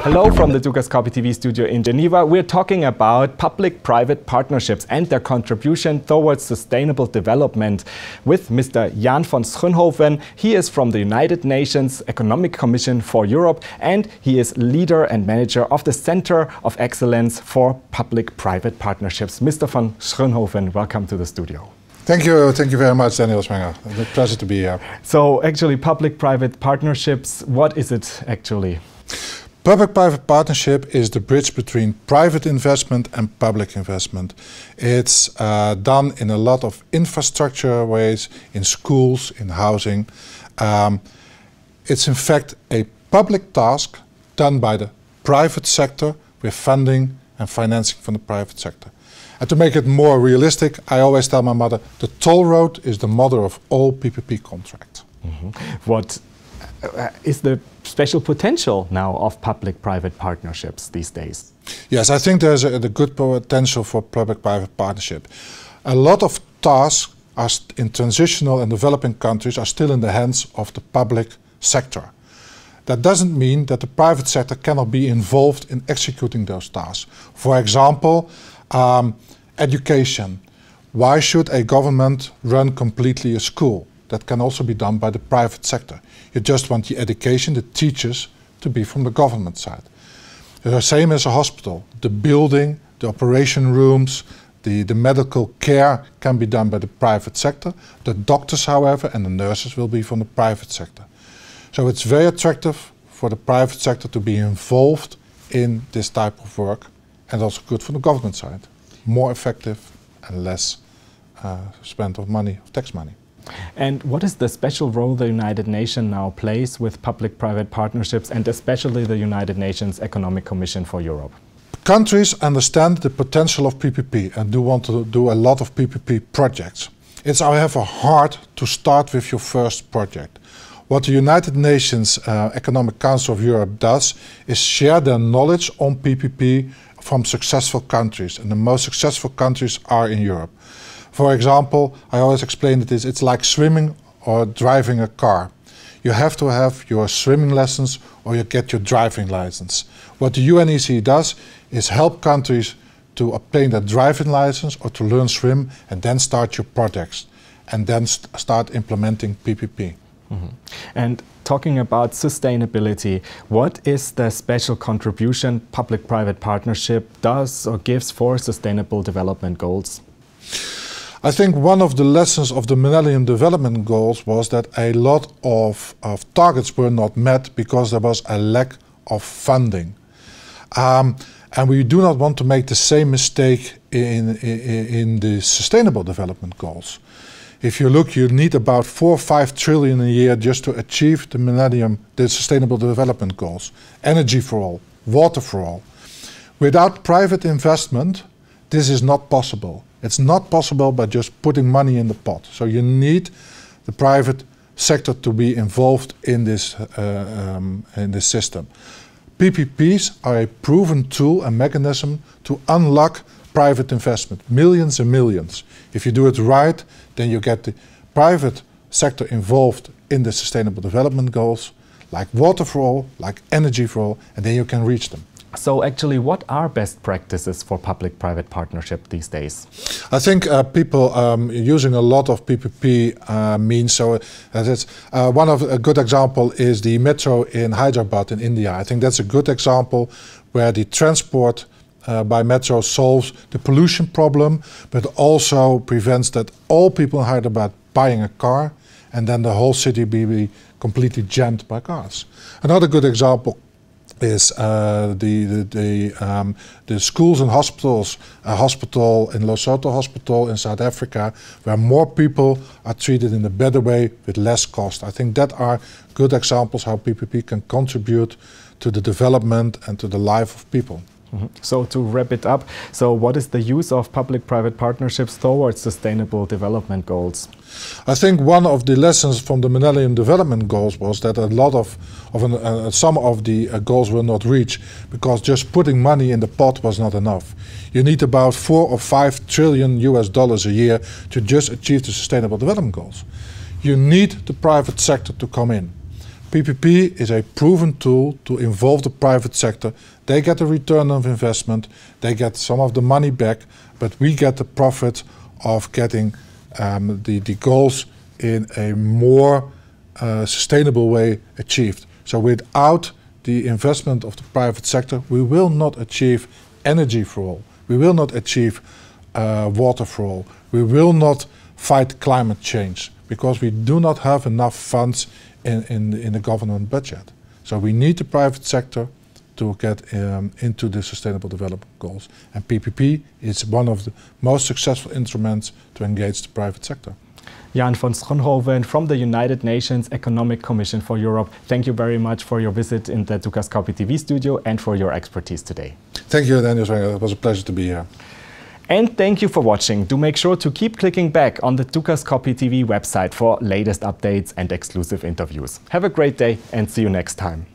Hello from the Dukascopy TV studio in Geneva. We're talking about public-private partnerships and their contribution towards sustainable development with Mr. Jan van Schoonhoven. He is from the United Nations Economic Commission for Europe, and he is leader and manager of the Center of Excellence for Public-Private Partnerships. Mr. van Schoonhoven, welcome to the studio. Thank you very much, Daniel Smenger. It's a pleasure to be here. So actually, public-private partnerships, what is it actually? Public-private partnership is the bridge between private investment and public investment. It's done in a lot of infrastructure ways, in schools, in housing. It's in fact a public task done by the private sector with funding and financing from the private sector. And to make it more realistic, I always tell my mother, the toll road is the mother of all PPP contracts. Mm-hmm. What is the special potential now of public-private partnerships these days? Yes, I think there's a good potential for public-private partnership. A lot of tasks in transitional and developing countries are still in the hands of the public sector. That doesn't mean that the private sector cannot be involved in executing those tasks. For example, education. Why should a government run completely a school? That can also be done by the private sector. You just want the education, the teachers, to be from the government side. The same as a hospital. The building, the operation rooms, the medical care can be done by the private sector. The doctors, however, and the nurses will be from the private sector. So it's very attractive for the private sector to be involved in this type of work, and also good for the government side. More effective and less spent of money, of tax money. And what is the special role the United Nations now plays with public-private partnerships, and especially the United Nations Economic Commission for Europe? Countries understand the potential of PPP and do want to do a lot of PPP projects. It's, however, hard to start with your first project. What the United Nations Economic Council of Europe does is share their knowledge on PPP from successful countries, and the most successful countries are in Europe. For example, I always explain it it's like swimming or driving a car. You have to have your swimming lessons or you get your driving license. What the UNECE does is help countries to obtain their driving license or to learn swim, and then start your projects and then start implementing PPP. Mm-hmm. And talking about sustainability, what is the special contribution public-private partnership does or gives for sustainable development goals? I think one of the lessons of the Millennium Development Goals was that a lot of targets were not met because there was a lack of funding. And we do not want to make the same mistake in the Sustainable Development Goals. If you look, you need about 4 or 5 trillion a year just to achieve the Sustainable Development Goals. Energy for all, water for all. Without private investment, this is not possible. It's not possible by just putting money in the pot. So you need the private sector to be involved in this system. PPPs are a proven tool and mechanism to unlock private investment, millions and millions. If you do it right, then you get the private sector involved in the Sustainable Development Goals, like water for all, like energy for all, and then you can reach them. So actually, what are best practices for public-private partnership these days? I think people using a lot of PPP means so. A good example is the metro in Hyderabad in India. I think that's a good example where the transport by metro solves the pollution problem, but also prevents that all people in Hyderabad buying a car and then the whole city be completely jammed by cars. Another good example is the schools and hospitals, a hospital in Lesotho Hospital in South Africa, where more people are treated in a better way with less cost. I think that are good examples how PPP can contribute to the development and to the life of people. Mm-hmm. So to wrap it up, so what is the use of public-private partnerships towards sustainable development goals? I think one of the lessons from the Millennium Development Goals was that a lot of some of the goals were not reached because just putting money in the pot was not enough. You need about 4 or 5 trillion US dollars a year to just achieve the Sustainable Development Goals. You need the private sector to come in. PPP is a proven tool to involve the private sector. They get a return of investment, they get some of the money back, but we get the profit of getting the goals in a more sustainable way achieved. So without the investment of the private sector, we will not achieve energy for all. We will not achieve water for all. We will not fight climate change because we do not have enough funds in the government budget. So we need the private sector to get into the Sustainable Development Goals. And PPP is one of the most successful instruments to engage the private sector. Jan van Schoonhoven from the United Nations Economic Commission for Europe, thank you very much for your visit in the Dukascopy TV studio and for your expertise today. Thank you, Daniel. It was a pleasure to be here. And thank you for watching. Do make sure to keep clicking back on the Dukascopy TV website for latest updates and exclusive interviews. Have a great day and see you next time.